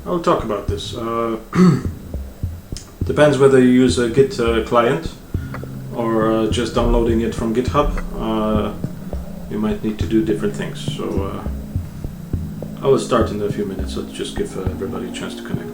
I'll talk about this. Depends whether you use a Git client or just downloading it from GitHub. You might need to do different things. So I will start in a few minutes. Let's just give everybody a chance to connect.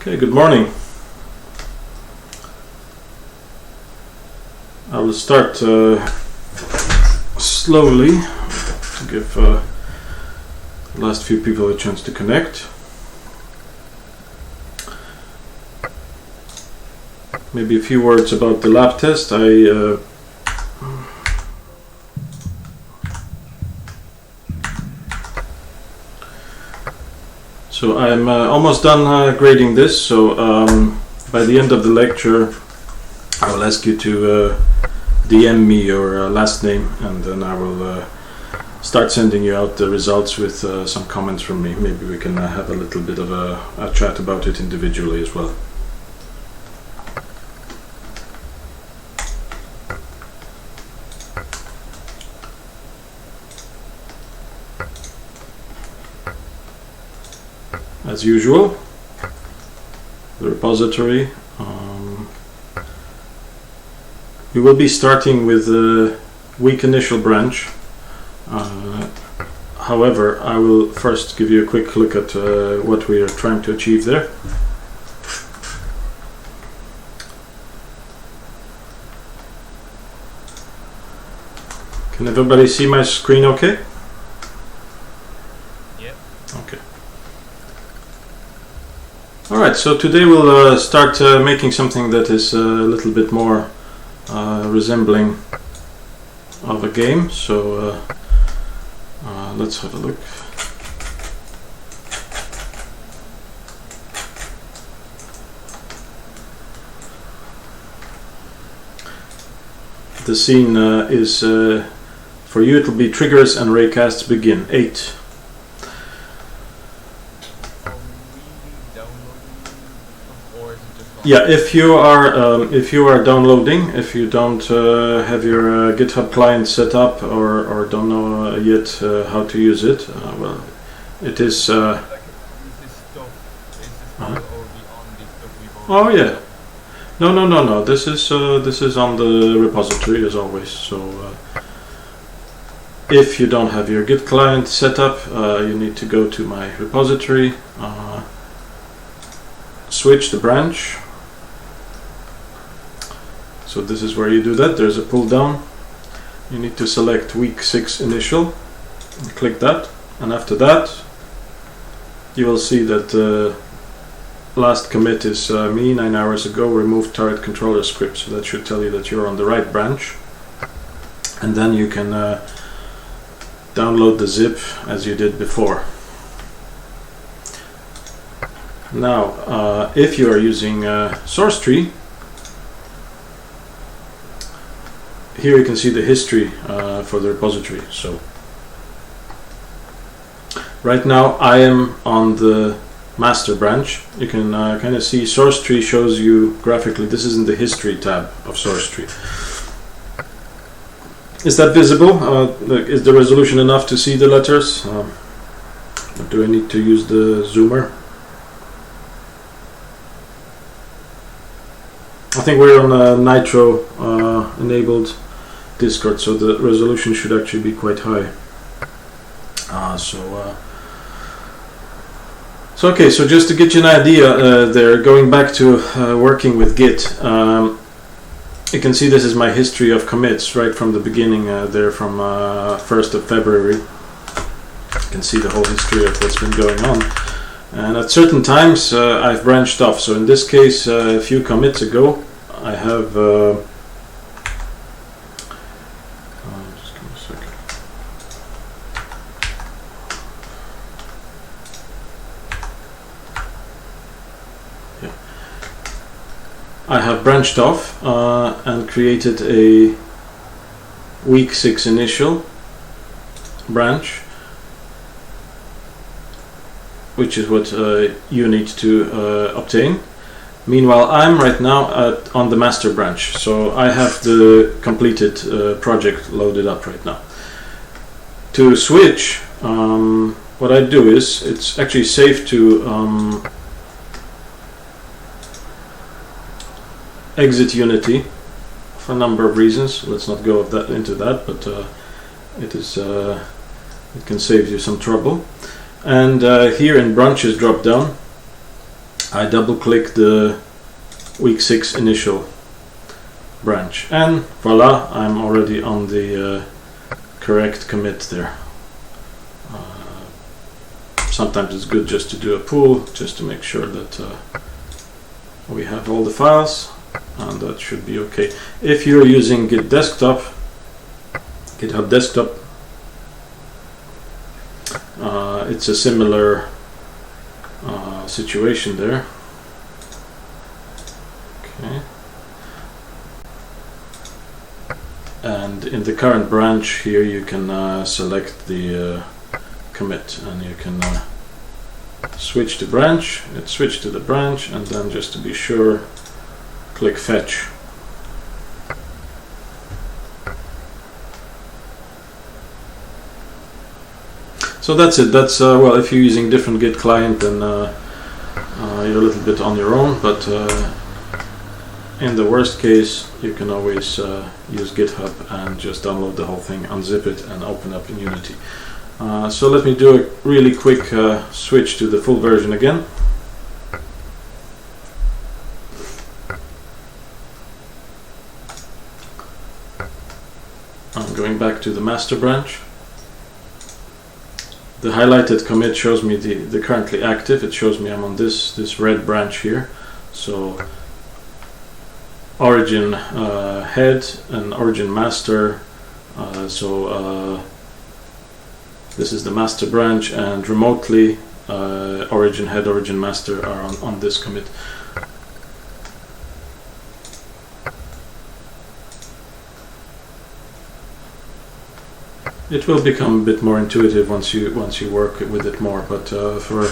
Okay, good morning. I will start slowly to give the last few people a chance to connect. Maybe a few words about the lab test. So I'm almost done grading this, so by the end of the lecture I will ask you to DM me your last name, and then I will start sending you out the results with some comments from me. Maybe we can have a little bit of a chat about it individually as well. As usual, the repository. We will be starting with a weak initial branch. However, I will first give you a quick look at what we are trying to achieve there. Can everybody see my screen okay? Yep. Okay. Alright, so today we'll start making something that is a little bit more resembling of a game. So let's have a look. The scene is, for you it'll be triggers and raycasts begin. 8. Yeah, if you are downloading, if you don't have your GitHub client set up or don't know yet how to use it, well, it is. Oh yeah, no. This is on the repository as always. So if you don't have your Git client set up, you need to go to my repository, switch the branch. So this is where you do that. There's a pull down. You need to select week 6 initial and click that, and after that you will see that last commit is me 9 hours ago, removed target controller script. So that should tell you that you're on the right branch, and then you can download the zip as you did before. Now if you are using source tree, here you can see the history for the repository. So right now I am on the master branch. You can kind of see source tree shows you graphically. This is in the history tab of source tree. Is that visible? Is the resolution enough to see the letters? Or do I need to use the zoomer? I think we're on a Nitro enabled Discord, so the resolution should actually be quite high. So okay, so just to get you an idea there, going back to working with Git, you can see this is my history of commits right from the beginning there from 1st of February. You can see the whole history of what's been going on. And at certain times I've branched off. So in this case, a few commits ago, I have just give me a second. I have branched off and created a week 6 initial branch, which is what you need to obtain. Meanwhile, I'm right now on the master branch, so I have the completed project loaded up right now. To switch, what I do is, it's actually safe to exit Unity for a number of reasons. Let's not go into that, but it can save you some trouble. And here in branches drop down, I double click the week 6 initial branch, and voila, I'm already on the correct commit there. Sometimes it's good just to do a pull, just to make sure that we have all the files, and that should be okay. If you're using GitHub Desktop, it's a similar situation there. Okay. And in the current branch here, you can select the commit, and you can switch to branch. It's switched to the branch, and then just to be sure, click fetch. So that's it. That's well, if you're using different Git client, then you're a little bit on your own, but in the worst case, you can always use GitHub and just download the whole thing, unzip it, and open up in Unity. So let me do a really quick switch to the full version again. I'm going back to the master branch. The highlighted commit shows me the currently active. It shows me I'm on this red branch here. So origin head and origin master. This is the master branch, and remotely origin head, origin master are on this commit. It will become a bit more intuitive once you work with it more, but for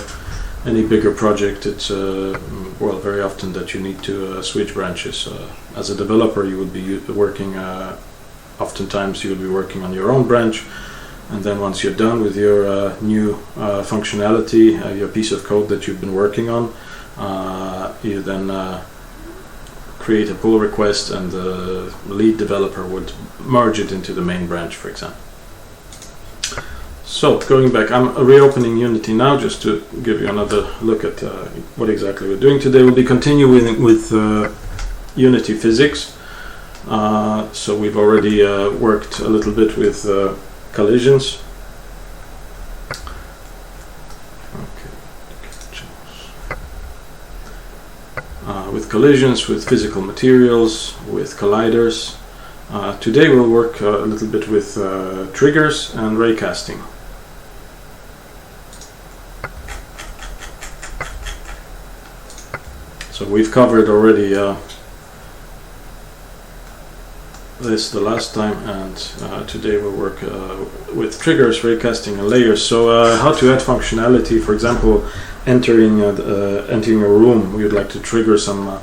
any bigger project, it's well, very often that you need to switch branches. As a developer, you will be working. Oftentimes, you will be working on your own branch, and then once you're done with your new functionality, your piece of code that you've been working on, you then create a pull request, and the lead developer would merge it into the main branch, for example. So going back, I'm reopening Unity now just to give you another look at what exactly we're doing today. We'll be continuing with Unity physics. So we've already worked a little bit with collisions. With collisions, with physical materials, with colliders. Today we'll work a little bit with triggers and raycasting. So we've covered already this the last time, and today we'll work with triggers, raycasting, and layers. So how to add functionality, for example, entering a room, you'd like to trigger some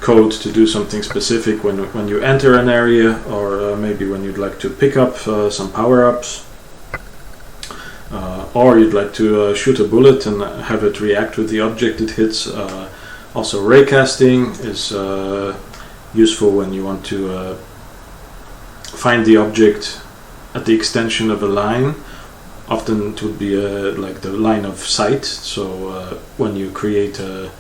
code to do something specific when you enter an area, or maybe when you'd like to pick up some power-ups, or you'd like to shoot a bullet and have it react with the object it hits. Also, raycasting is useful when you want to find the object at the extension of a line. Often it would be like the line of sight. So when you create a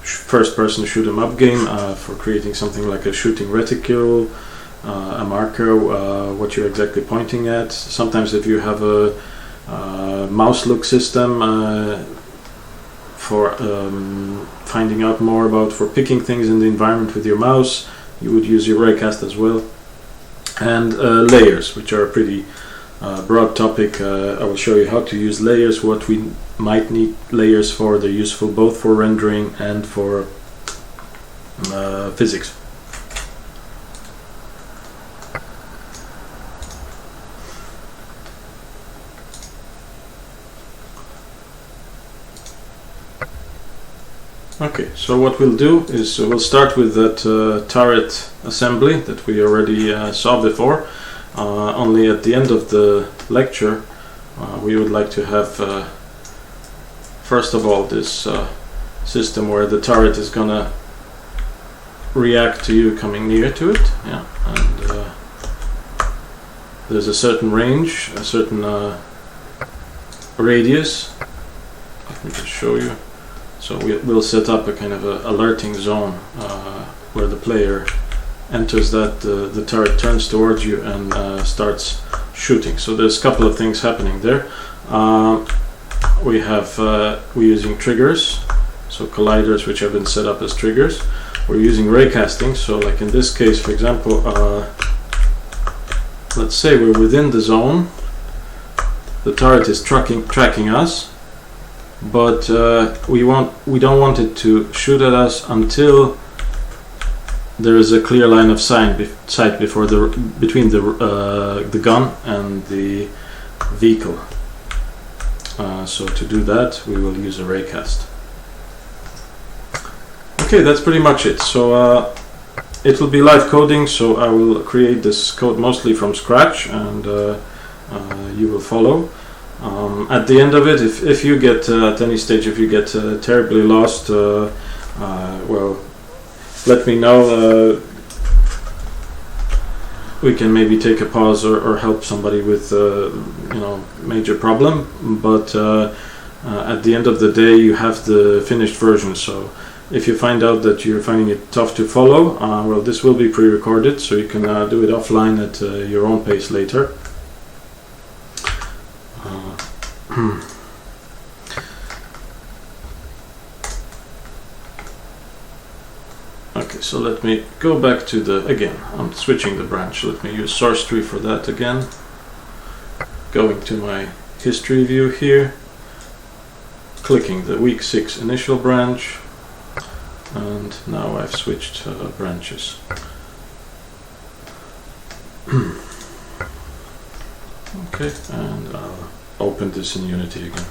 first-person shoot-'em-up game for creating something like a shooting reticule, a marker, what you're exactly pointing at. Sometimes if you have a mouse look system for finding out more about, for picking things in the environment with your mouse, you would use your raycast as well. And layers, which are a pretty broad topic. I will show you how to use layers, what we might need layers for. They're useful both for rendering and for physics. Okay, so what we'll do is we'll start with that turret assembly that we already saw before. Only at the end of the lecture we would like to have first of all this system where the turret is gonna react to you coming near to it, yeah, and there's a certain range, a certain radius. Let me just show you. So we'll set up a kind of a alerting zone where the player enters that, the turret turns towards you and starts shooting. So there's a couple of things happening there. We're using triggers, so colliders which have been set up as triggers. We're using raycasting, so like in this case, for example, let's say we're within the zone, the turret is tracking us, but we don't want it to shoot at us until there is a clear line of sight between the gun and the vehicle. So to do that, we will use a raycast. Okay, that's pretty much it. So it will be live coding, so I will create this code mostly from scratch, and you will follow. At the end of it, if you get at any stage, if you get terribly lost, well, let me know. We can maybe take a pause or help somebody with major problem. But at the end of the day, you have the finished version. So if you find out that you're finding it tough to follow, well, this will be pre-recorded, so you can do it offline at your own pace later. Okay, so let me go back to again, I'm switching the branch. Let me use source tree for that again. Going to my history view here, clicking the week 6 initial branch, and now I've switched branches. Okay, and I'll open this in Unity again.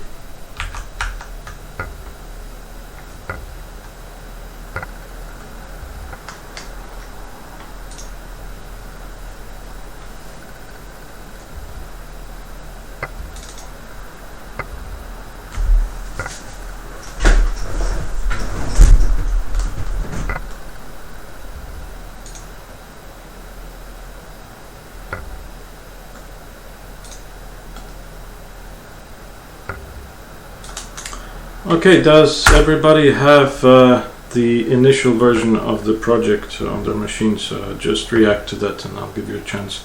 Okay, does everybody have the initial version of the project on their machines? Just react to that and I'll give you a chance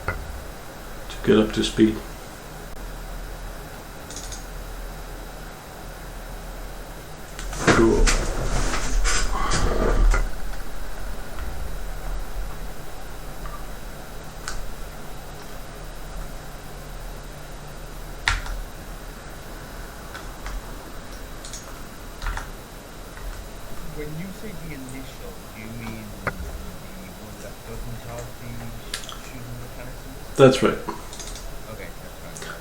to get up to speed. Cool. When you say the initial, do you mean the one that doesn't have the shooting mechanisms? That's right. Okay, that's fine.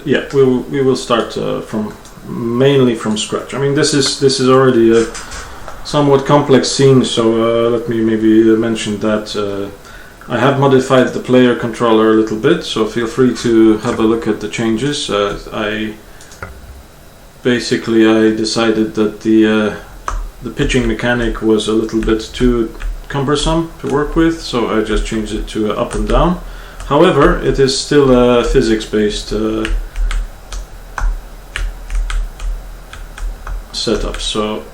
Yeah, we will start mainly from scratch. I mean, this is already a somewhat complex scene, so let me maybe mention that I have modified the player controller a little bit, so feel free to have a look at the changes. I decided that the pitching mechanic was a little bit too cumbersome to work with, so I just changed it to up and down. However, it is still a physics-based setup, so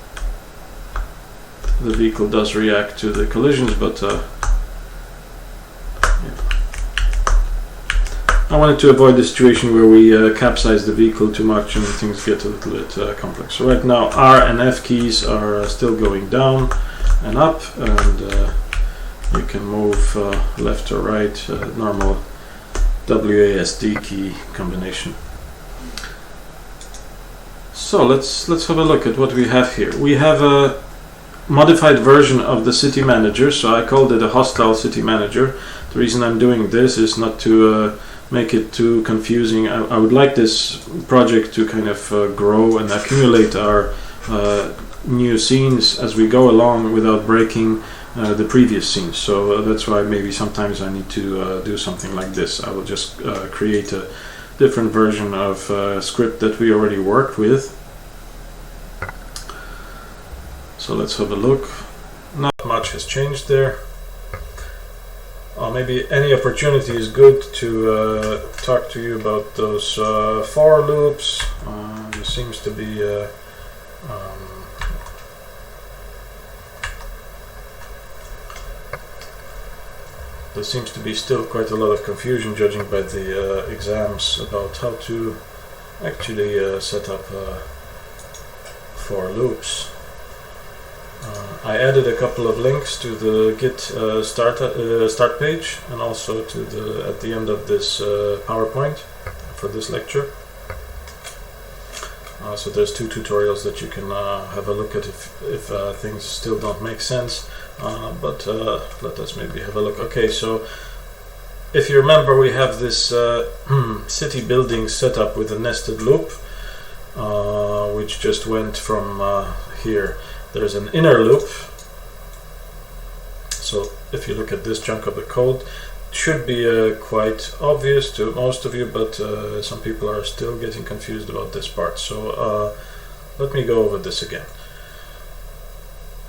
the vehicle does react to the collisions, but I wanted to avoid the situation where we capsize the vehicle too much and things get a little bit complex. So right now R and F keys are still going down and up, and you can move left or right, normal WASD key combination. So let's have a look at what we have here. We have a modified version of the city manager, so I called it a hostile city manager. The reason I'm doing this is not to make it too confusing. I would like this project to kind of grow and accumulate our new scenes as we go along without breaking the previous scenes. So that's why maybe sometimes I need to do something like this. I will just create a different version of script that we already worked with. So let's have a look. Not much has changed there. Maybe any opportunity is good to talk to you about those for loops. There seems to be still quite a lot of confusion, judging by the exams, about how to actually set up for loops. I added a couple of links to the Git start page, and also to at the end of this PowerPoint for this lecture. So there's 2 tutorials that you can have a look at if things still don't make sense. But let us maybe have a look. Okay, so if you remember, we have this city building set up with a nested loop, which just went from here. There's an inner loop. So if you look at this chunk of the code, it should be quite obvious to most of you, but some people are still getting confused about this part. So let me go over this again.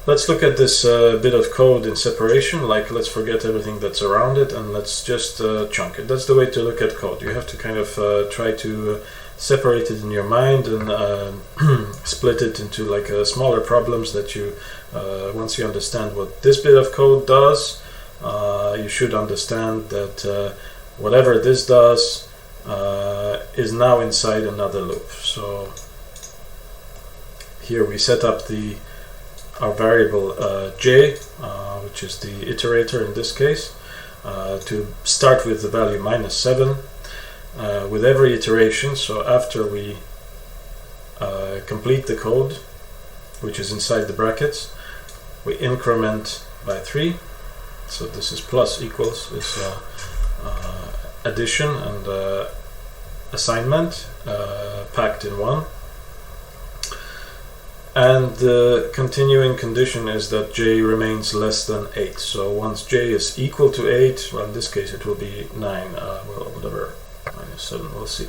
Let's look at this bit of code in separation. Like, let's forget everything that's around it and let's just chunk it. That's the way to look at code. You have to kind of try to separate it in your mind and split it into like smaller problems that you, once you understand what this bit of code does, you should understand that whatever this does is now inside another loop. So here we set up our variable j, which is the iterator in this case, to start with the value -7 with every iteration. So after we complete the code, which is inside the brackets, we increment by 3. So this is plus equals is addition and assignment packed in one. And the continuing condition is that j remains less than 8. So once j is equal to 8, well, in this case it will be 9, well, whatever, -7, we'll see.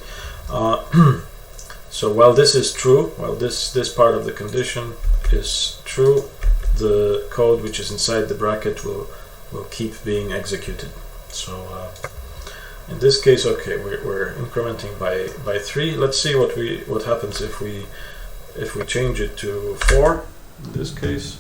So while this is true, while this part of the condition is true, the code which is inside the bracket will keep being executed. So in this case, okay, we're incrementing by 3. Let's see what happens if we change it to 4 in this case.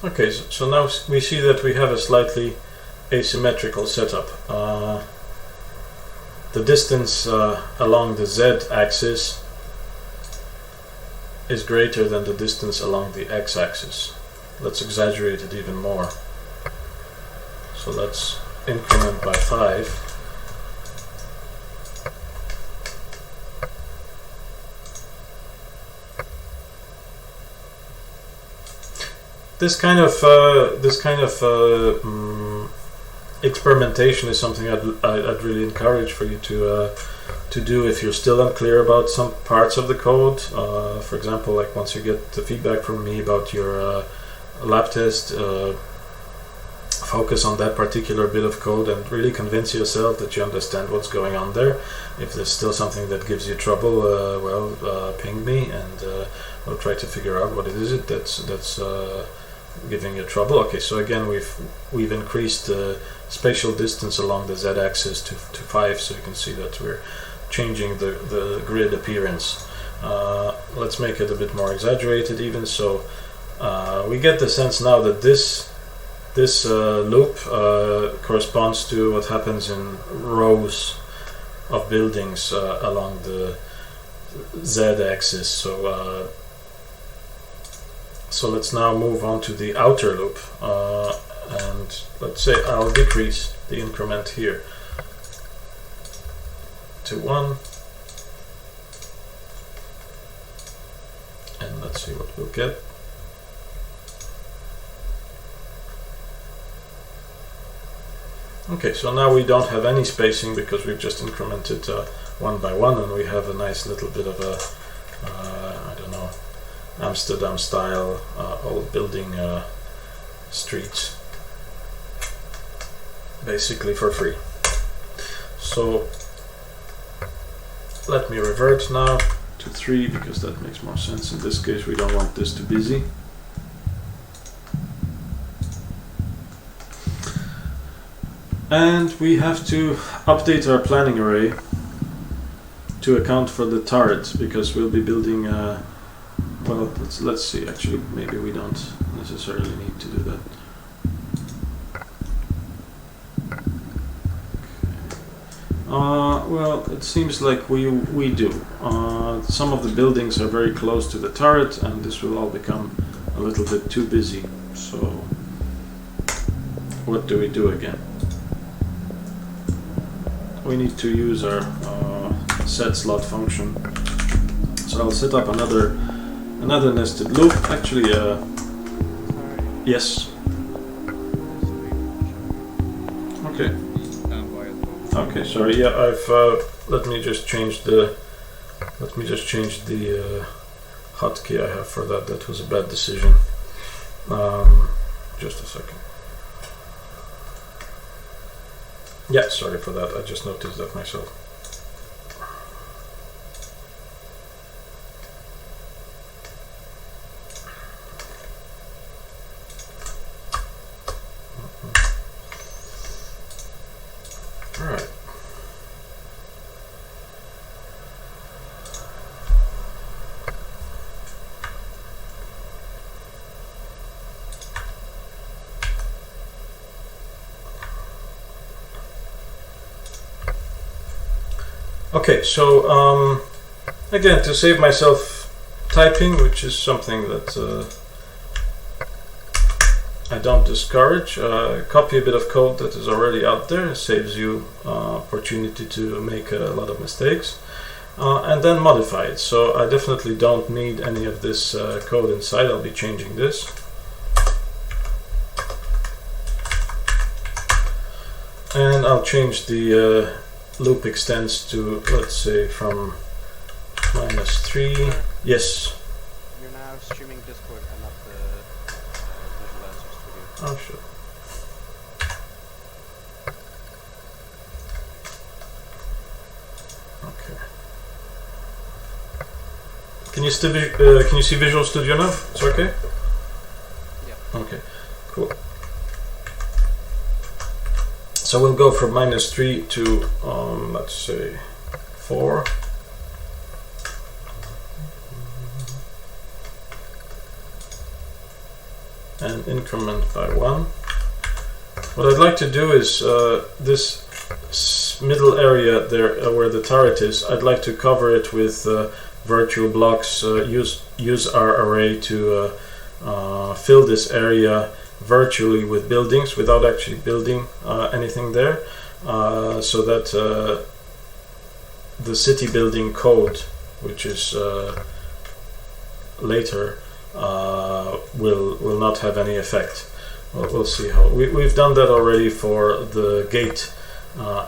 Okay, so now we see that we have a slightly asymmetrical setup. The distance along the z-axis is greater than the distance along the x-axis. Let's exaggerate it even more. So let's increment by 5. This kind of experimentation is something I'd really encourage for you to do if you're still unclear about some parts of the code. For example, like once you get the feedback from me about your lab test, focus on that particular bit of code and really convince yourself that you understand what's going on there. If there's still something that gives you trouble, well, ping me and we'll try to figure out what it is that's giving you trouble. Okay, so again we've increased the spatial distance along the z-axis to 5, so you can see that we're changing the grid appearance. Let's make it a bit more exaggerated even, so we get the sense now that this loop corresponds to what happens in rows of buildings along the z-axis. So let's now move on to the outer loop, and let's say I'll decrease the increment here to 1, and let's see what we'll get. Okay, so now we don't have any spacing because we've just incremented 1 by 1, and we have a nice little bit of a I don't know, Amsterdam style old building street, basically for free. So let me revert now to 3 because that makes more sense. In this case we don't want this too busy. And we have to update our planning array to account for the turret, because we'll be building well, let's see, actually maybe we don't necessarily need to do that. Well, it seems like we do. Some of the buildings are very close to the turret, and this will all become a little bit too busy. So what do we do again? We need to use our set slot function. So I'll set up another nested loop. Actually, yes. Okay. Okay. Sorry. Yeah, I've. Let me just change the hotkey I have for that. That was a bad decision. Just a second. Yeah, sorry for that. I just noticed that myself. All right. Okay, so again, to save myself typing, which is something that I don't discourage, copy a bit of code that is already out there. It saves you opportunity to make a lot of mistakes, and then modify it. So I definitely don't need any of this code inside. I'll be changing this. And I'll change the loop extends to, let's say, from -3. Yes. You're now streaming Discord and not the Visualizer Studio. Oh, sure. Okay. Can you still can you see Visual Studio now? It's okay. Yeah. Okay. Cool. So we'll go from -3 to let's say 4. And increment by 1. What I'd like to do is this middle area there where the turret is, I'd like to cover it with virtual blocks. Use our array to fill this area virtually with buildings without actually building anything there, so that the city building code, which is later, will not have any effect. We'll see how. We've done that already for the gate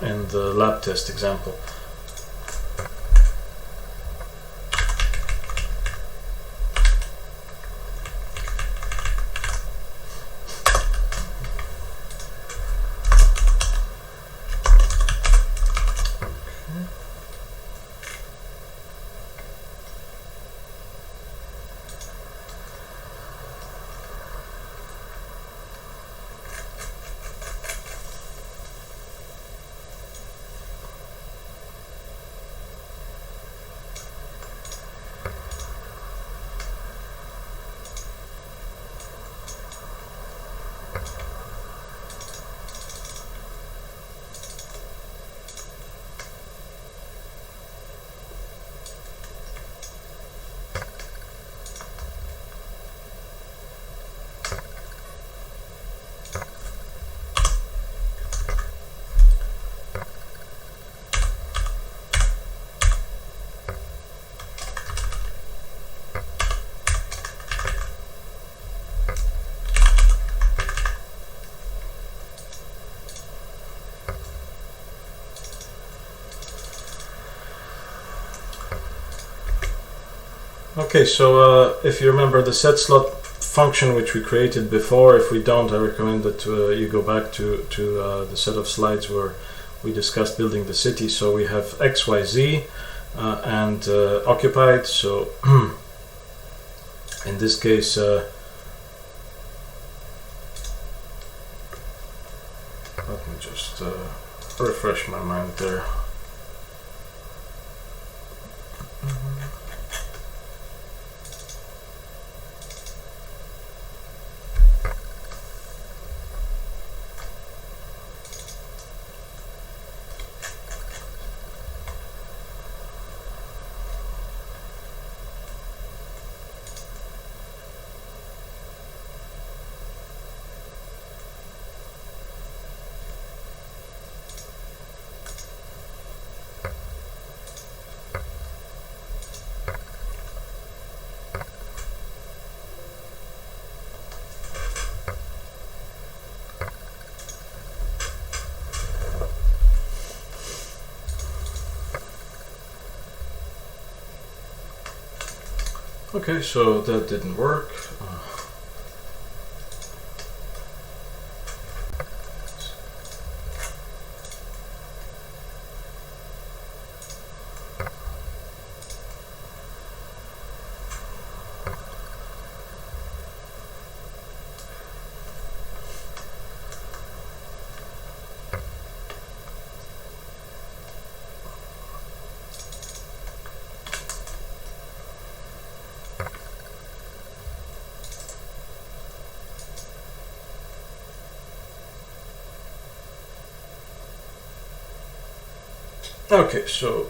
in the lab test example. Okay, so if you remember the set slot function which we created before, if we don't, I recommend that you go back to the set of slides where we discussed building the city. So we have XYZ and occupied. So in this case, let me just refresh my mind there. Okay, so that didn't work. Okay, so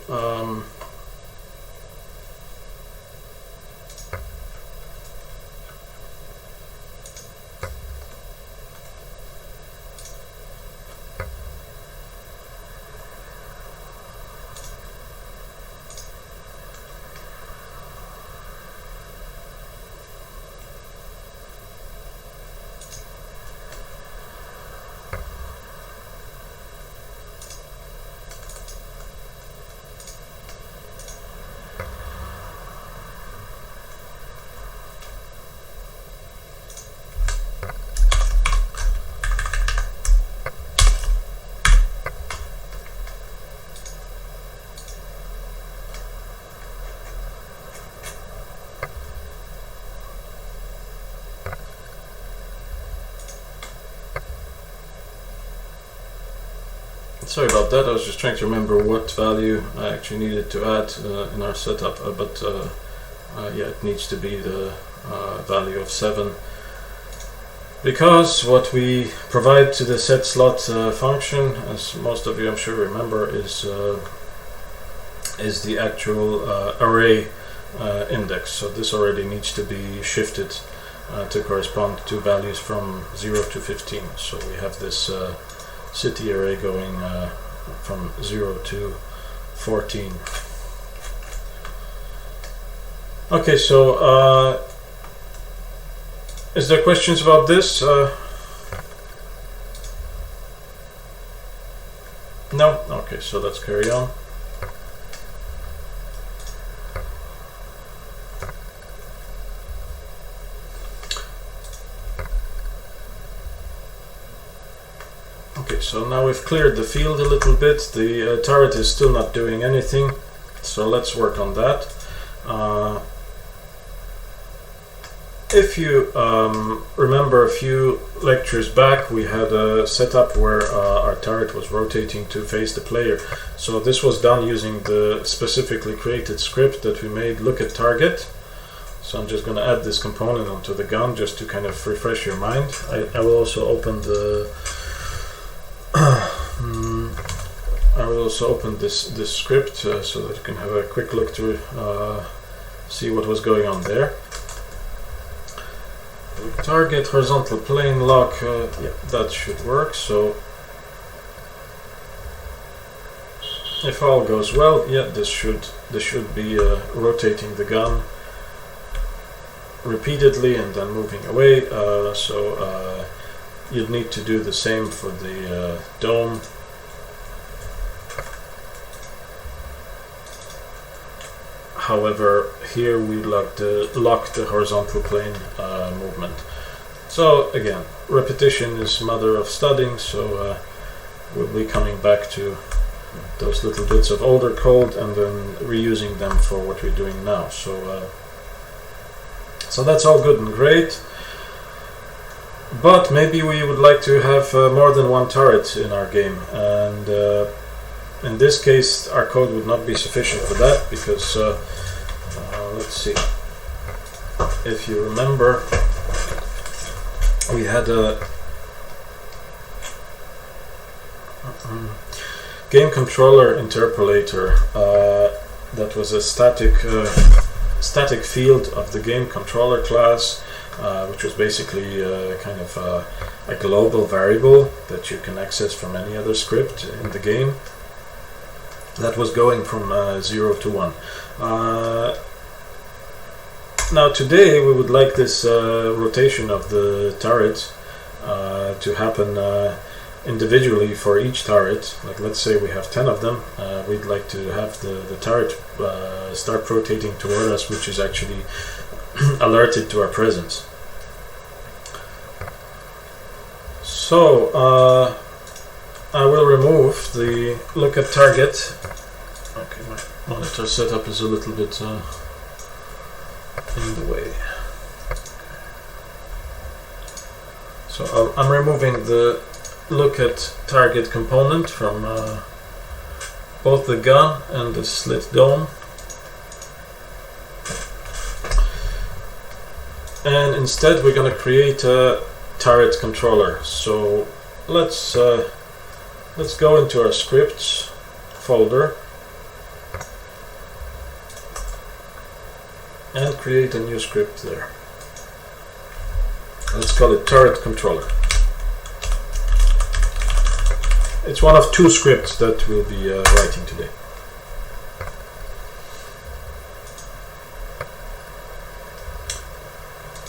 sorry about that. I was just trying to remember what value I actually needed to add in our setup, but yeah, it needs to be the value of 7, because what we provide to the set slot function, as most of you I'm sure remember, is the actual array index. So this already needs to be shifted to correspond to values from 0 to 15. So we have this city array going from 0 to 14. Okay, so is there questions about this? No? Okay, so let's carry on. Okay, so now we've cleared the field a little bit. The turret is still not doing anything, so let's work on that. If you remember a few lectures back, we had a setup where our turret was rotating to face the player. So this was done using the specifically created script that we made, look at target. So I'm just going to add this component onto the gun just to kind of refresh your mind. I will also open the I will also open this script so that you can have a quick look to see what was going on there. Target, horizontal plane, lock, yeah, that should work. So if all goes well, yeah, this should be rotating the gun repeatedly and then moving away. So you'd need to do the same for the dome. However, here we lock the horizontal plane movement. So again, repetition is mother of studying, so we'll be coming back to those little bits of older code and then reusing them for what we're doing now. So that's all good and great, but maybe we would like to have more than one turret in our game, and in this case our code would not be sufficient for that, because let's see, if you remember, we had a game controller interpolator that was a static field of the game controller class, which was basically kind of a global variable that you can access from any other script in the game, that was going from 0 to 1. Now today we would like this rotation of the turret to happen individually for each turret. Like, let's say we have 10 of them, we'd like to have the turret start rotating toward us, which is actually alerted to our presence. So I will remove the look at target. Okay, my monitor setup is a little bit in the way. So I'm removing the look at target component from both the gun and the slit dome, and instead we're going to create a turret controller. So let's go into our scripts folder and create a new script there. Let's call it turret controller. It's one of two scripts that we'll be writing today.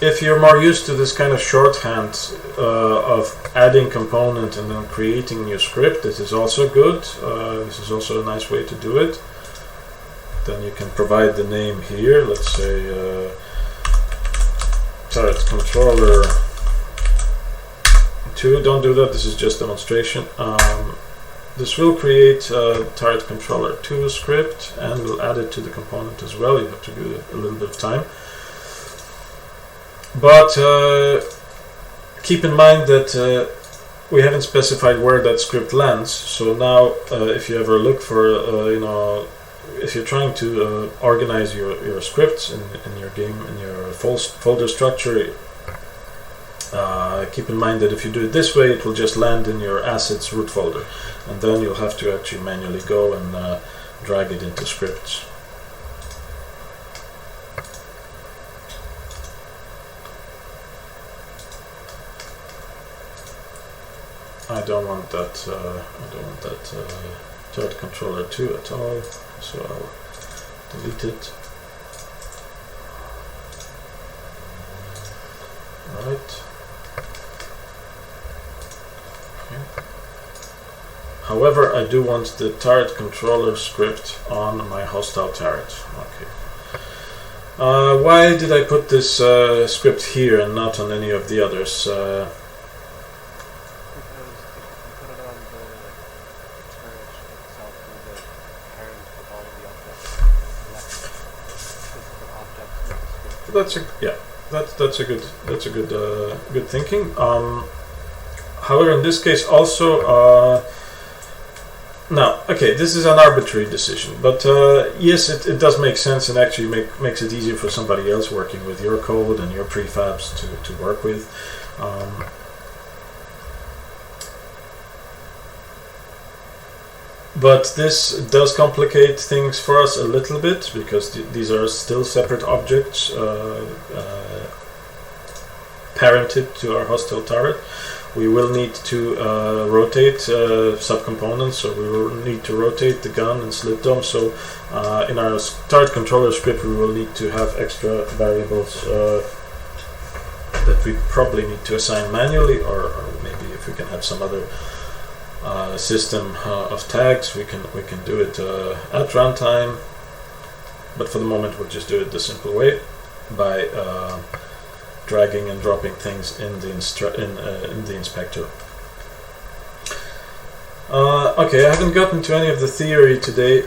If you're more used to this kind of shorthand of adding component and then creating new script, this is also good. This is also a nice way to do it. Then you can provide the name here. Let's say turret controller 2. Don't do that, this is just demonstration. This will create turret controller 2 script, and we'll add it to the component as well. You have to give it a little bit of time. But keep in mind that we haven't specified where that script lands. So now, if you ever look for, if you're trying to organize your scripts in your game, in your folder structure, keep in mind that if you do it this way, it will just land in your assets root folder, and then you'll have to actually manually go and drag it into scripts. I don't want that turret controller 2 at all, so I'll delete it. Right. Okay. However, I do want the turret controller script on my hostile turret. Okay. Why did I put this script here and not on any of the others? That's a good thinking. However, in this case also, now, okay, this is an arbitrary decision, but yes, it does make sense, and actually makes it easier for somebody else working with your code and your prefabs to work with. But this does complicate things for us a little bit, because these are still separate objects parented to our hostile turret. We will need to rotate subcomponents, so we will need to rotate the gun and slit dome. So in our turret controller script, we will need to have extra variables that we probably need to assign manually, or maybe if we can have some other system of tags, we can do it at runtime. but for the moment we'll just do it the simple way by dragging and dropping things in the inspector. Okay, I haven't gotten to any of the theory today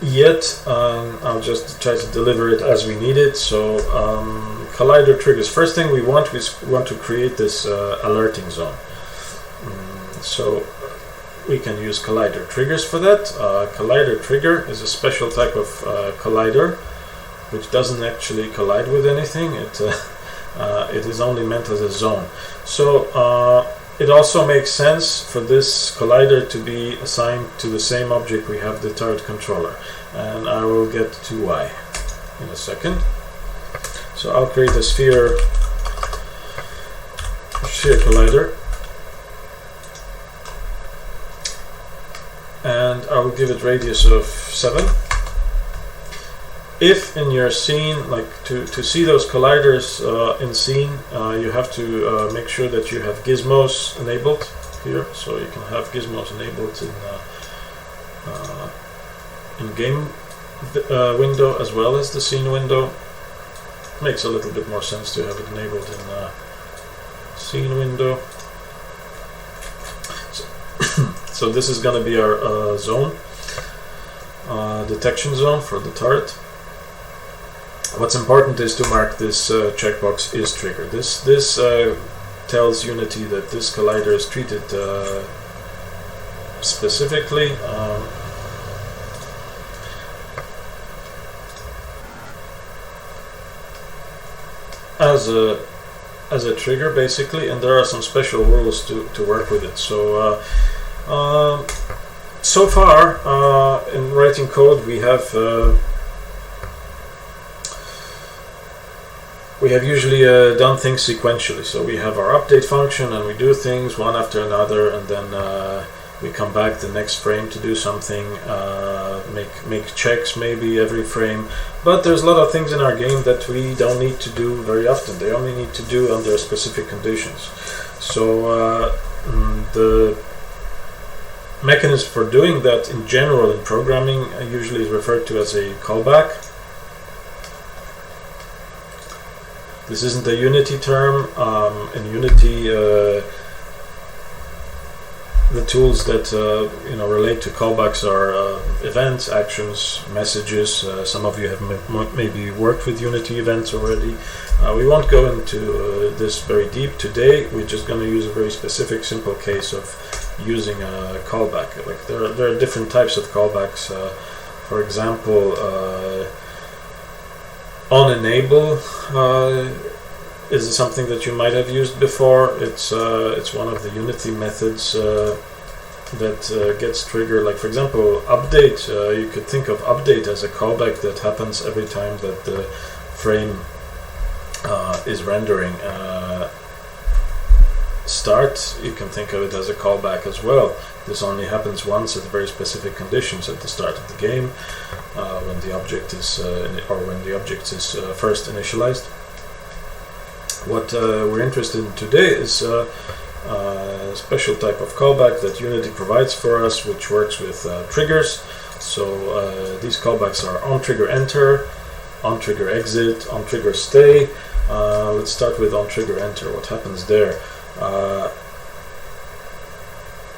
yet. I'll just try to deliver it as we need it. So collider triggers. First thing we want to create this alerting zone. So we can use collider triggers for that. Collider trigger is a special type of collider which doesn't actually collide with anything. It is only meant as a zone. So it also makes sense for this collider to be assigned to the same object we have the turret controller, and I will get to why in a second. So I'll create a sphere collider, and I will give it radius of 7. If in your scene, like to see those colliders in scene, you have to make sure that you have gizmos enabled here. So you can have gizmos enabled in game window as well as the scene window. Makes a little bit more sense to have it enabled in scene window. So this is going to be our zone, detection zone for the turret. What's important is to mark this checkbox is triggered. This tells Unity that this collider is treated specifically as a trigger, basically, and there are some special rules to work with it. So so far in writing code we have usually done things sequentially. So we have our update function and we do things one after another, and then we come back the next frame to do something, make checks maybe every frame. But there's a lot of things in our game that we don't need to do very often. They only need to do under specific conditions. So the mechanism for doing that in general in programming usually is referred to as a callback. This isn't a Unity term. In Unity, the tools that relate to callbacks are events, actions, messages. Some of you have maybe worked with Unity events already. We won't go into this very deep today. We're just going to use a very specific, simple case of using a callback. Like there are different types of callbacks. For example, onEnable is something that you might have used before. It's one of the Unity methods that gets triggered. Like for example, update. You could think of update as a callback that happens every time that the frame is rendering. Start, you can think of it as a callback as well. This only happens once at very specific conditions at the start of the game, when the object is first initialized. What we're interested in today is a special type of callback that Unity provides for us, which works with triggers. So these callbacks are onTrigger enter, onTrigger exit, onTrigger stay. Let's start with onTrigger enter. What happens there?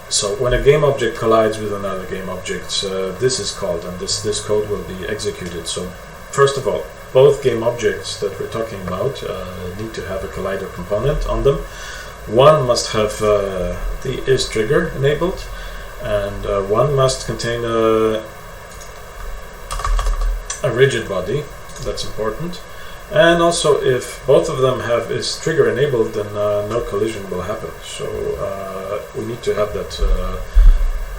So when a game object collides with another game object, this is called, and this code will be executed. So first of all, both game objects that we're talking about need to have a collider component on them. One must have the isTrigger enabled, and one must contain a rigid body. That's important. And also, if both of them have isTrigger enabled, then no collision will happen. So we need to have that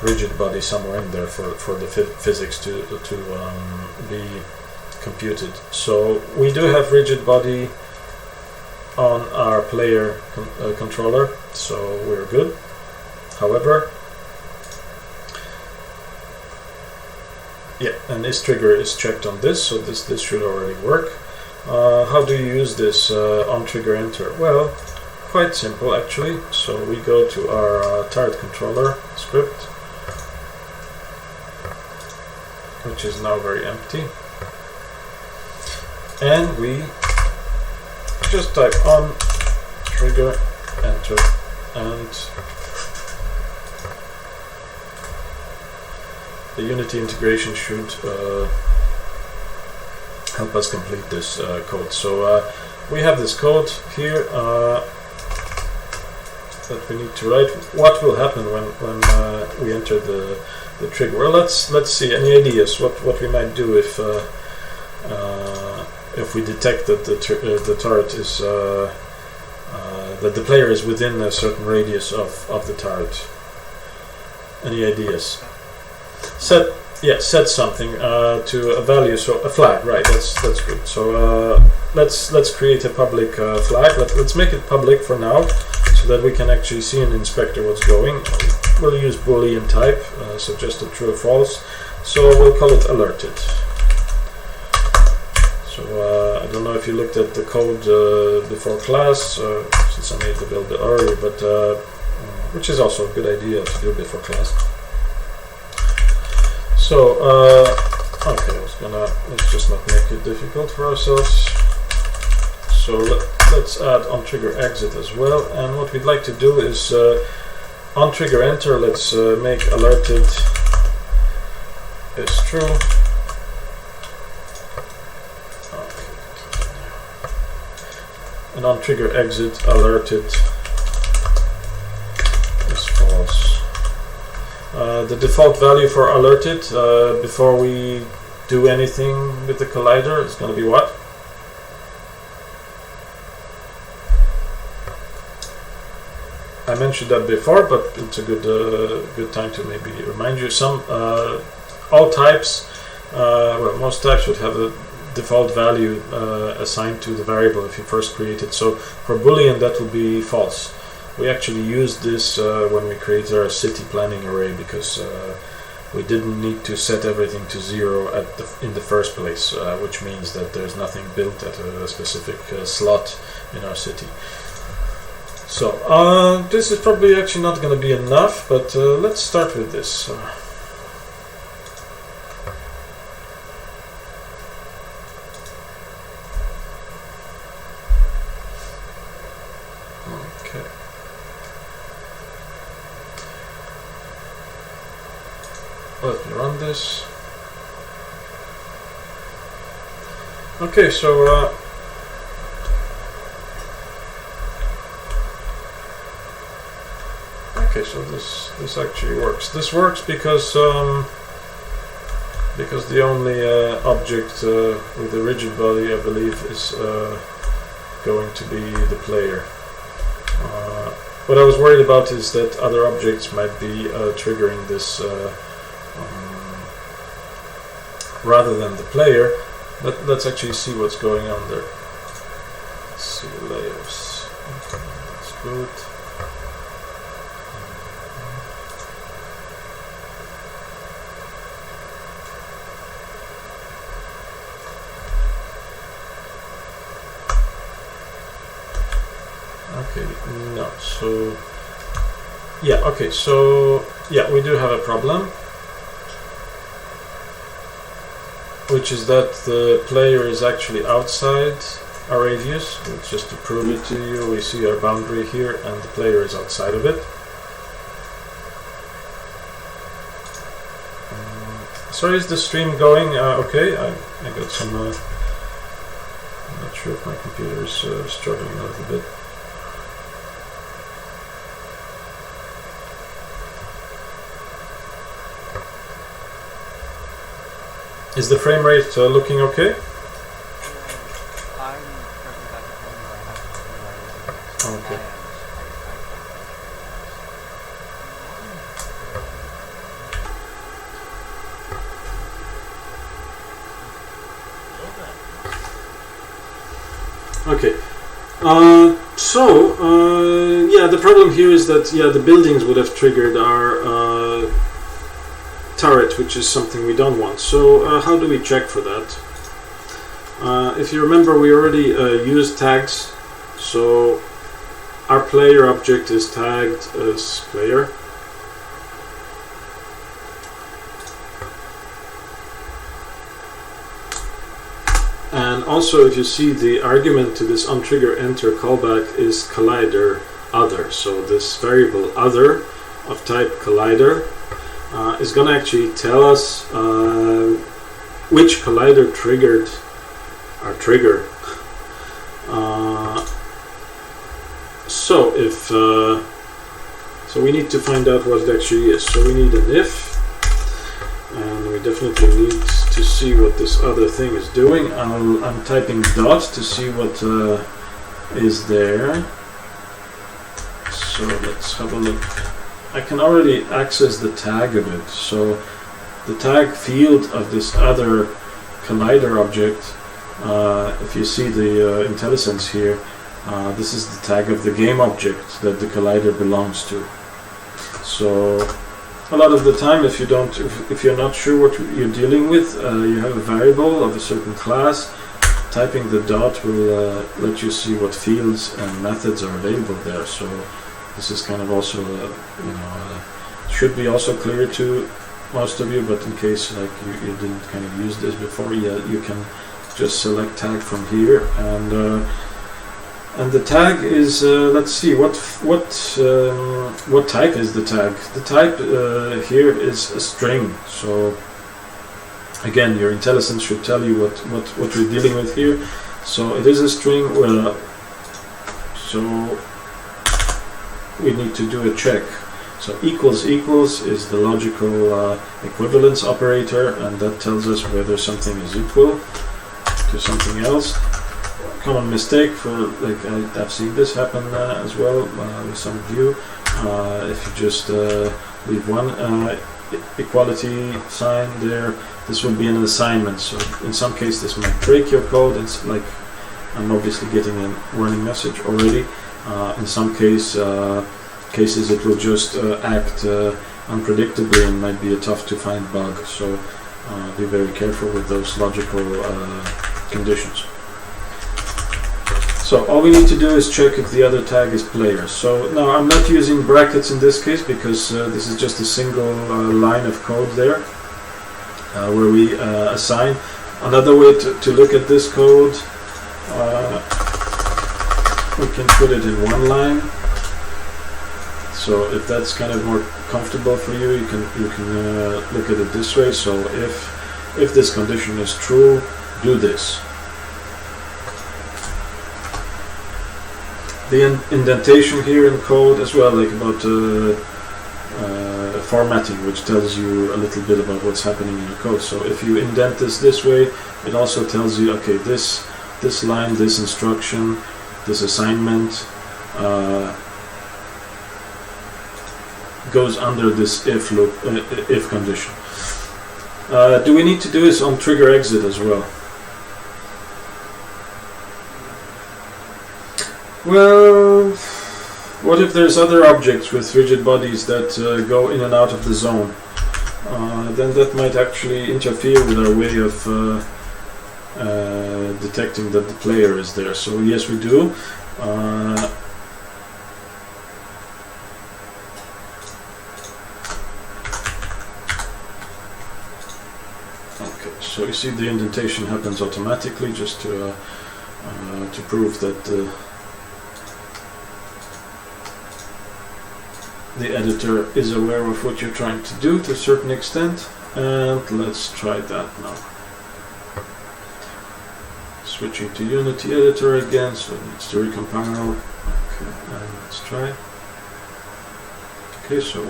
rigid body somewhere in there for the physics to be computed. So we do have rigid body on our player controller, so we're good. However, yeah, and isTrigger is checked on this, so this should already work. How do you use this onTrigger enter? Well, quite simple actually. So we go to our turret controller script, which is now very empty. And we just type on trigger, enter, and the Unity integration should help us complete this code. So we have this code here that we need to write. What will happen when we enter the trigger? Well, let's see. Any ideas what we might do if we detect that the turret is that the player is within a certain radius of the turret? Any ideas? Set something to a value, so a flag, right? That's good. So let's create a public flag. Let's make it public for now, so that we can actually see in Inspector what's going. We'll use Boolean type, so just a true or false. So we'll call it alerted. So I don't know if you looked at the code before class, since I made the build a bit earlier, but which is also a good idea to do before class. So, okay, let's just not make it difficult for ourselves. So let's add on trigger exit as well. And what we'd like to do is on trigger enter, let's make alerted is true. Okay. And on trigger exit, alerted is false. The default value for alerted before we do anything with the collider is going to be what? I mentioned that before, but it's a good time to maybe remind you. All types, well, most types would have a default value assigned to the variable if you first create it. So for Boolean, that would be false. We actually used this when we created our city planning array, because we didn't need to set everything to 0 in the first place, which means that there's nothing built at a specific slot in our city. So this is probably actually not going to be enough, but let's start with this. Okay. Let me run this. Okay, so okay, so this actually works. This works because the only object with a rigid body, I believe, is going to be the player. What I was worried about is that other objects might be triggering this rather than the player. Let's actually see what's going on there. Let's see layers. Okay, that's good. Okay, no, so yeah, okay, so yeah, we do have a problem, which is that the player is actually outside our radius. Just to prove it to you, we see our boundary here and the player is outside of it. Sorry, is the stream going okay? I got some, I'm not sure if my computer is struggling a little bit. Is the frame rate looking okay? I'm currently back at home where I have to Okay. Okay. Yeah, the problem here is that the buildings would have triggered our turret, which is something we don't want. So how do we check for that? If you remember, we already used tags. So our player object is tagged as player. And also, if you see, the argument to this onTrigger enter callback is collider other. So this variable other of type collider is going to actually tell us which collider triggered our trigger. So if so we need to find out what it actually is. So we need an if, and we definitely need to see what this other thing is doing. I'm typing dot to see what is there. So let's have a look. I can already access the tag of it. So the tag field of this other collider object, if you see the IntelliSense here, this is the tag of the game object that the collider belongs to. So a lot of the time, if you're not sure what you're dealing with, you have a variable of a certain class. Typing the dot will let you see what fields and methods are available there. So this is kind of also, should be also clear to most of you. But in case like you didn't kind of use this before, you can just select tag from here, and the tag is let's see what type is the tag. The type here is a string. So again, your IntelliSense should tell you what we're dealing with here. So it is a string. So we need to do a check. So equals is the logical equivalence operator, and that tells us whether something is equal to something else. Common mistake for, like, I've seen this happen as well with some of you. If you just leave one equality sign there, this will be an assignment. So in some case this might break your code. It's like I'm obviously getting a warning message already. In some cases it will just act unpredictably and might be a tough to find bug. So be very careful with those logical conditions. So all we need to do is check if the other tag is player. So now I'm not using brackets in this case because this is just a single line of code there where we assign. Another way to look at this code, we can put it in one line. So if that's kind of more comfortable for you, you can look at it this way. So if this condition is true, do this. The indentation here in code as well, like about formatting, which tells you a little bit about what's happening in your code. So if you indent this way, it also tells you, okay, this line, this instruction, this assignment goes under this if loop, if condition. Do we need to do this on trigger exit as well? Well, what if there's other objects with rigid bodies that go in and out of the zone? Then that might actually interfere with our way of detecting that the player is there. So yes, we do. Okay, so you see the indentation happens automatically just to prove that the editor is aware of what you're trying to do to a certain extent. And let's try that now. Switching to Unity editor again, so it needs to recompile. Okay, and let's try. Okay, so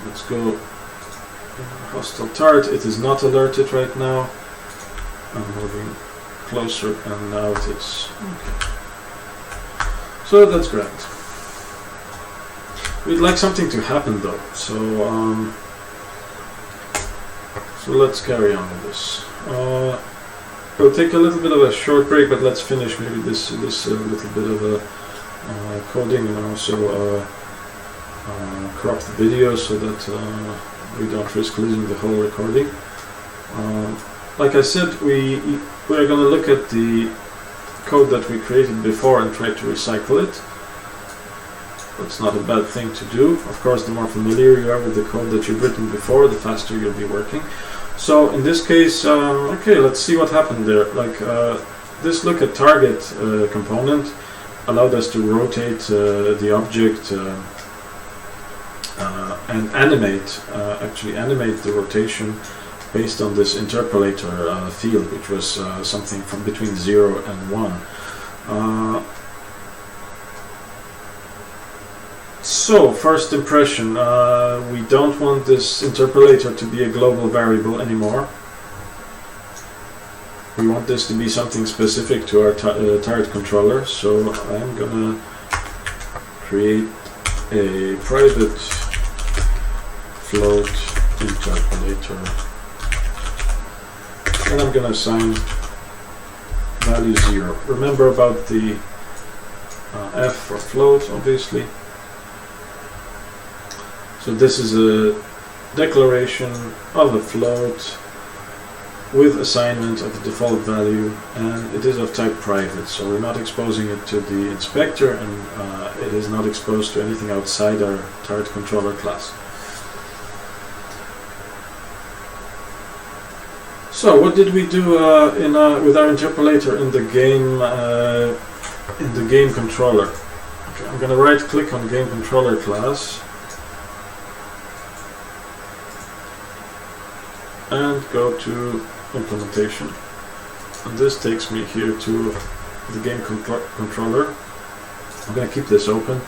let's go hostile target. It is not alerted right now. I'm moving closer and now it is. Okay. So that's great. We'd like something to happen though, so let's carry on with this. We'll take a little bit of a short break, but let's finish maybe this little bit of coding, and also crop the video so that we don't risk losing the whole recording. Like I said, we're going to look at the code that we created before and try to recycle it. That's not a bad thing to do. Of course, the more familiar you are with the code that you've written before, the faster you'll be working. So in this case, okay, let's see what happened there. Like this look at target component allowed us to rotate the object and actually animate the rotation based on this interpolator field, which was something from between 0 and 1. So, first impression, we don't want this interpolator to be a global variable anymore. We want this to be something specific to our target controller, so I'm gonna create a private float interpolator, and I'm gonna assign value 0. Remember about the F for float, obviously. So this is a declaration of a float with assignment of the default value, and it is of type private, so we're not exposing it to the inspector, and it is not exposed to anything outside our target controller class. So what did we do with our interpolator in the game controller? Okay, I'm going to right click on game controller class and go to implementation, and this takes me here to the game controller. I'm going to keep this open,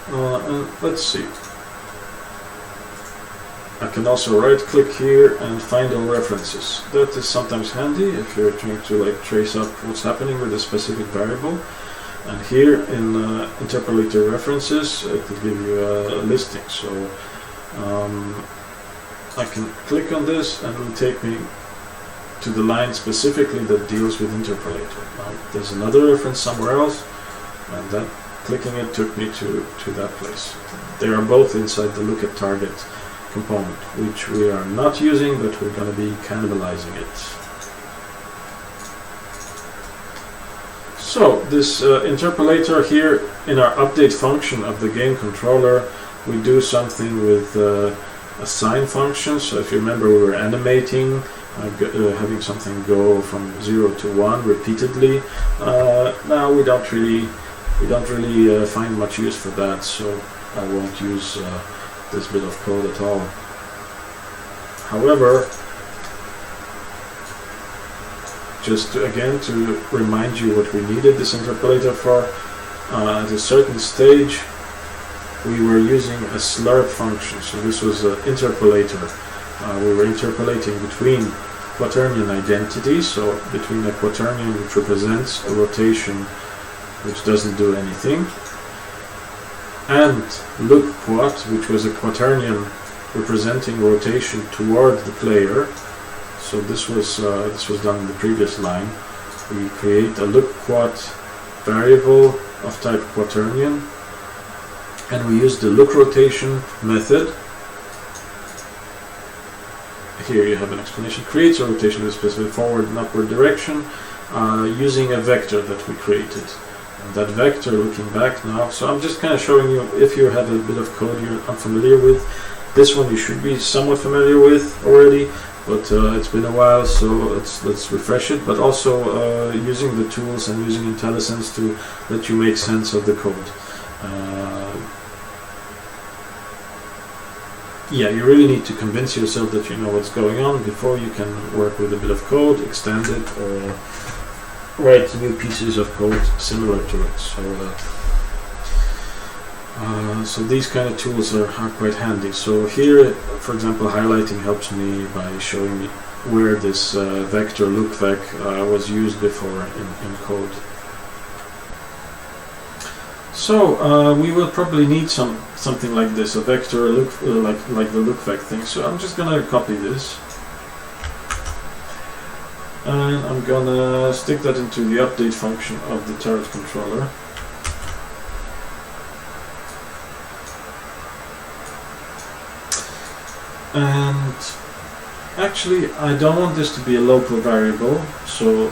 and let's see. I can also right click here and find all references. That is sometimes handy if you're trying to like trace up what's happening with a specific variable. And here in interpolator references, it will give you a listing. So I can click on this and it will take me to the line specifically that deals with interpolator. Now there's another reference somewhere else, and then clicking it took me to that place. They are both inside the look at target component, which we are not using, but we're going to be cannibalizing it. So this interpolator here in our update function of the game controller, we do something with assign function. So if you remember, we were animating, having something go from 0 to 1 repeatedly. Now we don't really find much use for that, so I won't use this bit of code at all. However, just again to remind you what we needed this interpolator for, at a certain stage we were using a slurp function. So this was an interpolator. We were interpolating between quaternion identities, so between a quaternion which represents a rotation which doesn't do anything, and look quat, which was a quaternion representing rotation toward the player. So this was done in the previous line. We create a look quat variable of type quaternion, and we use the look rotation method. Here you have an explanation. Creates a rotation with a specific forward and upward direction using a vector that we created. And that vector, looking back now, so I'm just kind of showing you, if you have a bit of code you're unfamiliar with, this one you should be somewhat familiar with already, but it's been a while, so let's refresh it, but also using the tools and using IntelliSense to let you make sense of the code. Yeah, you really need to convince yourself that you know what's going on before you can work with a bit of code, extend it, or write new pieces of code similar to it. So these kind of tools are quite handy. So here, for example, highlighting helps me by showing me where this vector lookvec was used before in code. So we will probably need something like this, a vector look like the lookvec thing. So I'm just gonna copy this, and I'm gonna stick that into the update function of the target controller. And actually I don't want this to be a local variable, so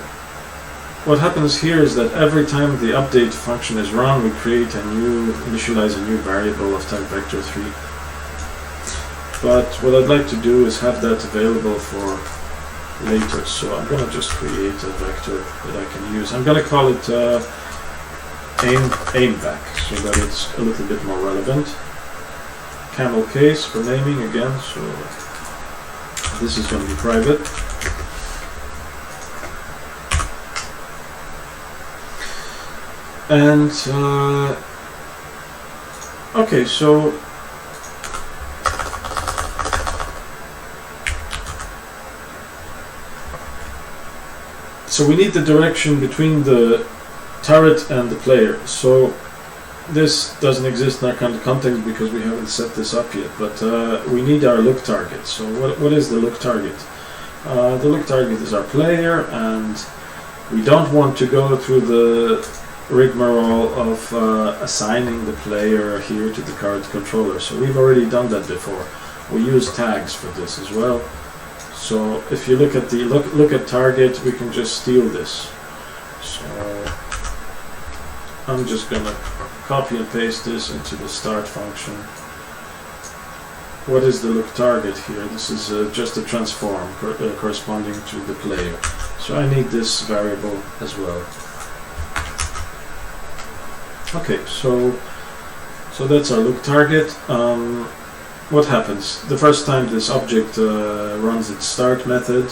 what happens here is that every time the update function is run, we initialize a new variable of type vector3. but what I'd like to do is have that available for later. So I'm going to just create a vector that I can use. I'm going to call it aim back, so that it's a little bit more relevant. Camel case for naming again, so this is going to be private. And okay, so we need the direction between the turret and the player. So this doesn't exist in our cont'd because we haven't set this up yet, but we need our look target. So what is the look target? The look target is our player, and we don't want to go through the rigmarole of assigning the player here to the card controller. So we've already done that before. We use tags for this as well. So if you look at the look at target, we can just steal this. So I'm just gonna copy and paste this into the start function. What is the look target here? This is just a transform corresponding to the player. So I need this variable as well. Okay, so that's our look target. What happens? The first time this object runs its start method,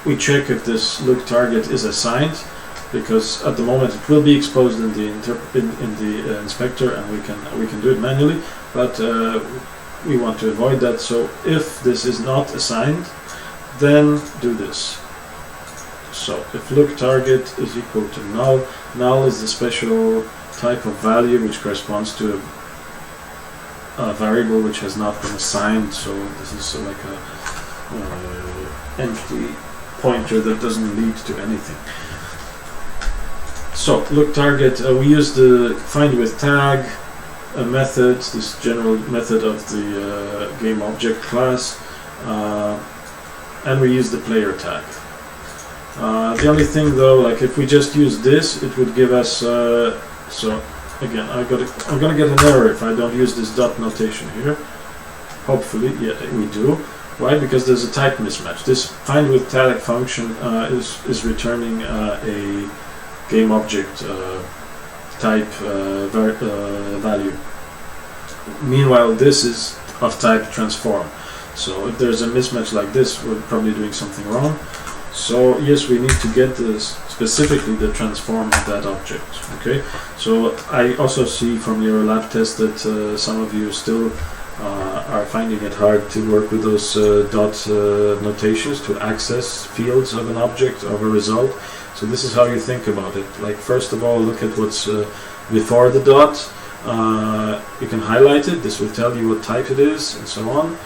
we check if this look target is assigned, because at the moment it will be exposed in the inspector, and we can do it manually, but we want to avoid that. So if this is not assigned, then do this. So if look target is equal to null, null is the special type of value which corresponds to a variable which has not been assigned. So this is like a empty pointer that doesn't lead to anything. So look target, we use the find with tag method, this general method of the game object class, and we use the player tag. The only thing though, like if we just use this, it would give us so again I'm gonna get an error if I don't use this dot notation here. Hopefully, yeah, we do. Why? Because there's a type mismatch. This find with tag function is returning a game object type value. Meanwhile, this is of type transform. So if there's a mismatch like this, we're probably doing something wrong. So yes, we need to get this specifically the transform of that object. Okay. So I also see from your lab test that some of you still are finding it hard to work with those dot notations to access fields of an object, of a result. So this is how you think about it. Like first of all, look at what's before the dot. You can highlight it. This will tell you what type it is, and so on.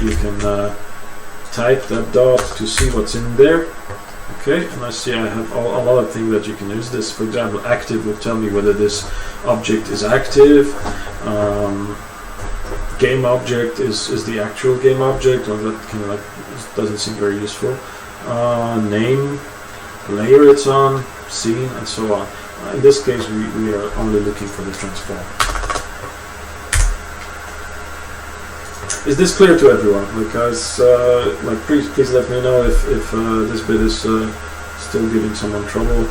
You can type that dot to see what's in there. Okay, and I see I have a lot of things that you can use. This, for example, active will tell me whether this object is active. Game object is the actual game object, or that kind of like doesn't seem very useful. Name, layer it's on, scene, and so on. In this case, we are only looking for the transform. Is this clear to everyone? Because, like, please let me know if this bit is still giving someone trouble.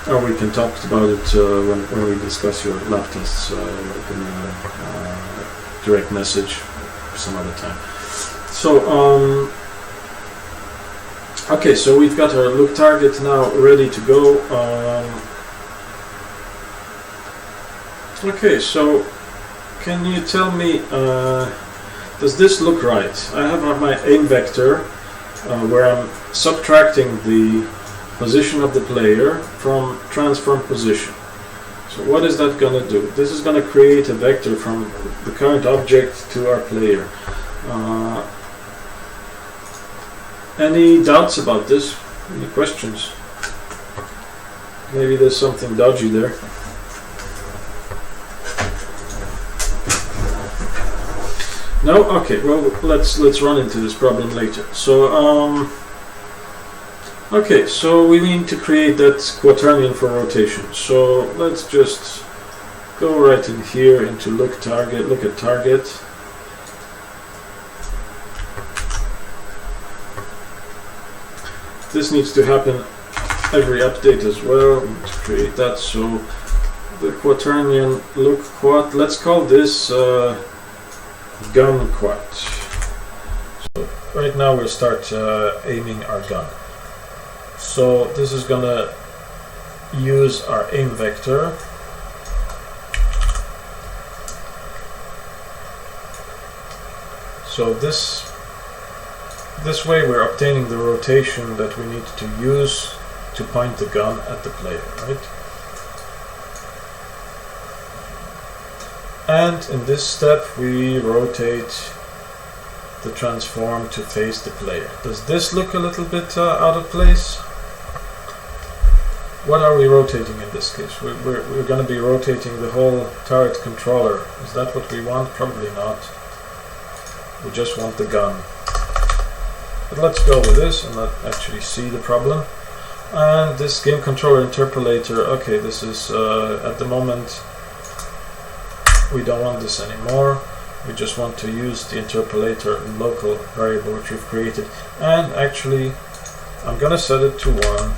Or we can talk about it when we discuss your lab tests, like in a direct message some other time. So, okay, so we've got our look target now ready to go. Okay, so can you tell me, does this look right? I have my aim vector where I'm subtracting the position of the player from transform position. So what is that going to do? This is going to create a vector from the current object to our player. Any doubts about this? Any questions? Maybe there's something dodgy there. No? Okay, well, let's run into this problem later. So, okay, so we need to create that quaternion for rotation. So let's just go right in here into look at target. This needs to happen every update as well. We need to create that. So the quaternion look quad. Let's call this gun quad. So right now we'll start aiming our gun. So this is gonna use our aim vector. So this way we're obtaining the rotation that we need to use to point the gun at the player, right? And in this step we rotate the transform to face the player. Does this look a little bit out of place? What are we rotating in this case? We're going to be rotating the whole turret controller. Is that what we want? Probably not. We just want the gun. But let's go with this and not actually see the problem. And this game controller interpolator, okay, this is at the moment we don't want this anymore. We just want to use the interpolator local variable which we've created. And actually I'm gonna set it to 1.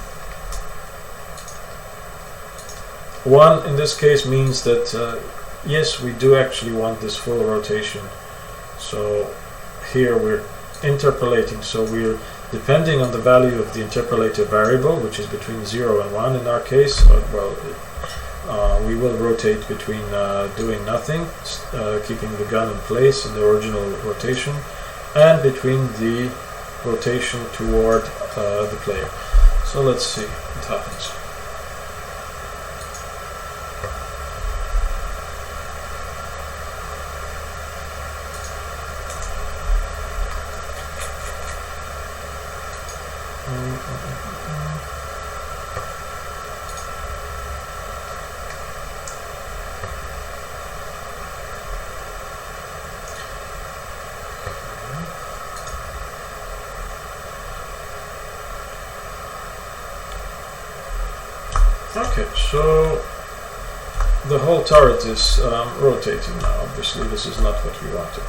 1 in this case means that yes, we do actually want this full rotation. So here we're interpolating, so we're depending on the value of the interpolator variable, which is between 0 and 1 in our case. We will rotate between doing nothing, keeping the gun in place in the original rotation, and between the rotation toward the player. So let's see what happens. Okay, so the whole turret is rotating now. Obviously this is not what we wanted.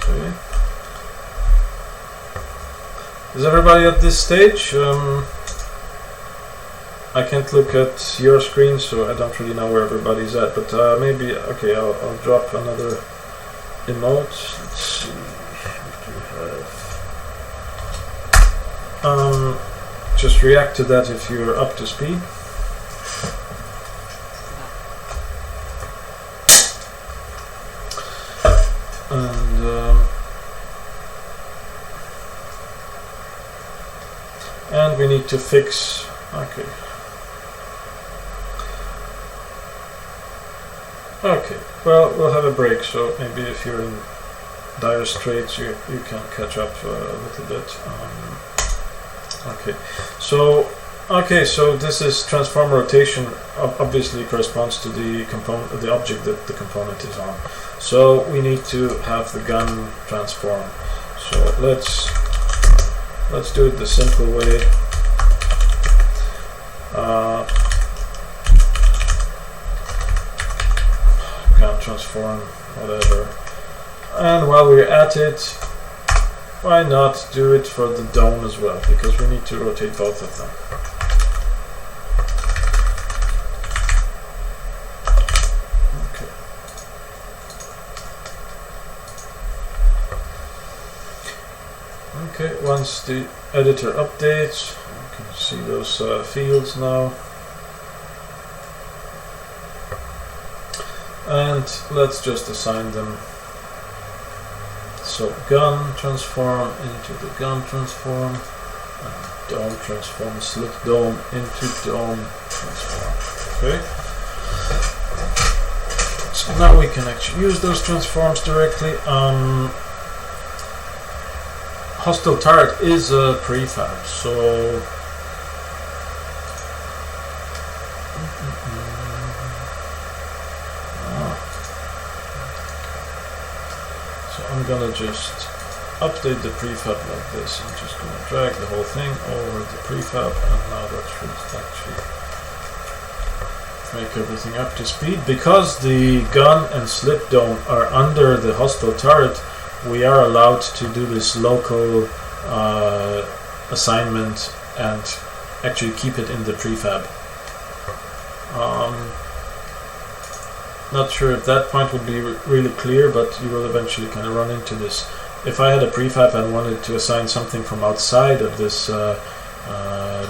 Okay. Is everybody at this stage? I can't look at your screen, so I don't really know where everybody's at, but maybe, okay, I'll drop another emote. Let's see. Just react to that if you're up to speed. And we need to fix. Okay. Okay. Well, we'll have a break. So maybe if you're in dire straits, you can catch up a little bit. Okay, so this is transform rotation. Obviously corresponds to the component, the object that the component is on. So we need to have the gun transform. So let's do it the simple way. Gun transform, whatever. And while we're at it, why not do it for the dome as well, because we need to rotate both of them. Okay, once the editor updates, you can see those fields now. And let's just assign them. So gun transform into the gun transform, and dome transform, slit dome into dome transform. Okay. So now we can actually use those transforms directly. Hostile turret is a prefab, so I'm gonna just update the prefab like this. I'm just going to drag the whole thing over the prefab, and now that should actually make everything up to speed. Because the gun and slip dome are under the hostile turret, we are allowed to do this local assignment and actually keep it in the prefab. Not sure if that point would be really clear, but you will eventually kind of run into this. If I had a prefab and wanted to assign something from outside of this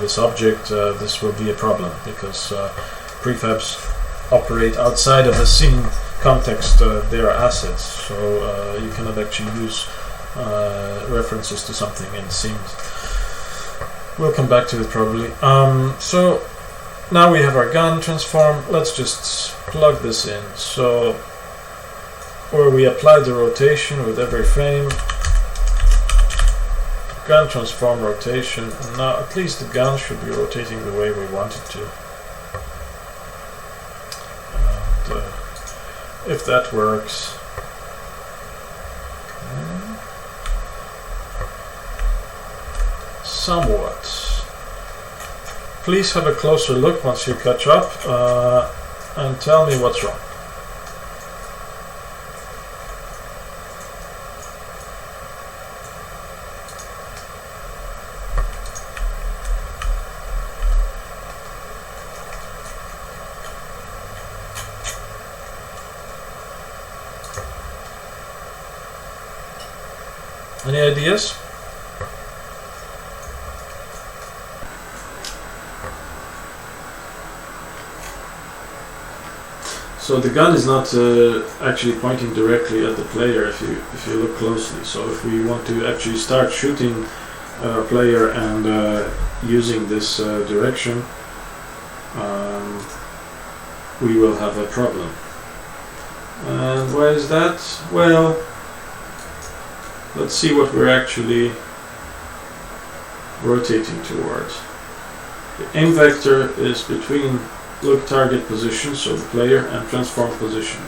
this object, this will be a problem, because prefabs operate outside of a scene context. They are assets, so you cannot actually use references to something in scenes. We'll come back to it probably. So now we have our gun transform. Let's just plug this in. So where we apply the rotation with every frame, gun transform rotation, and now at least the gun should be rotating the way we want it to. And if that works, somewhat. Please have a closer look once you catch up and tell me what's wrong. Any ideas? So the gun is not actually pointing directly at the player if you look closely. So if we want to actually start shooting our player and using this direction, we will have a problem. And why is that? Well, let's see what we're actually rotating towards. The aim vector is between look target position, so the player, and transform position.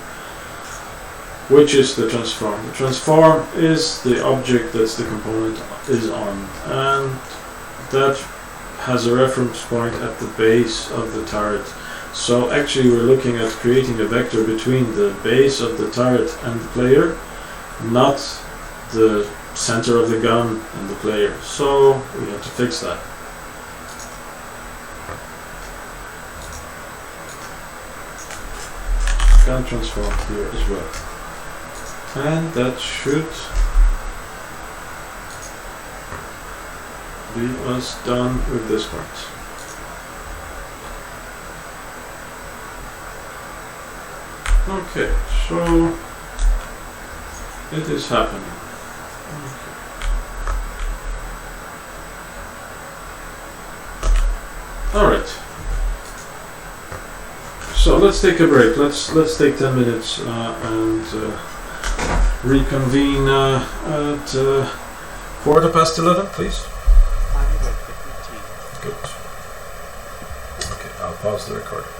Which is the transform? The transform is the object that the component is on, and that has a reference point at the base of the turret. So actually we're looking at creating a vector between the base of the turret and the player, not the center of the gun and the player. So we have to fix that. Gun transform here as well. And that should be us done with this part. Okay, so it is happening. Alright. So let's take a break. Let's take 10 minutes and reconvene at 11:15, please. I'm good. 15. Good. Okay, I'll pause the recording.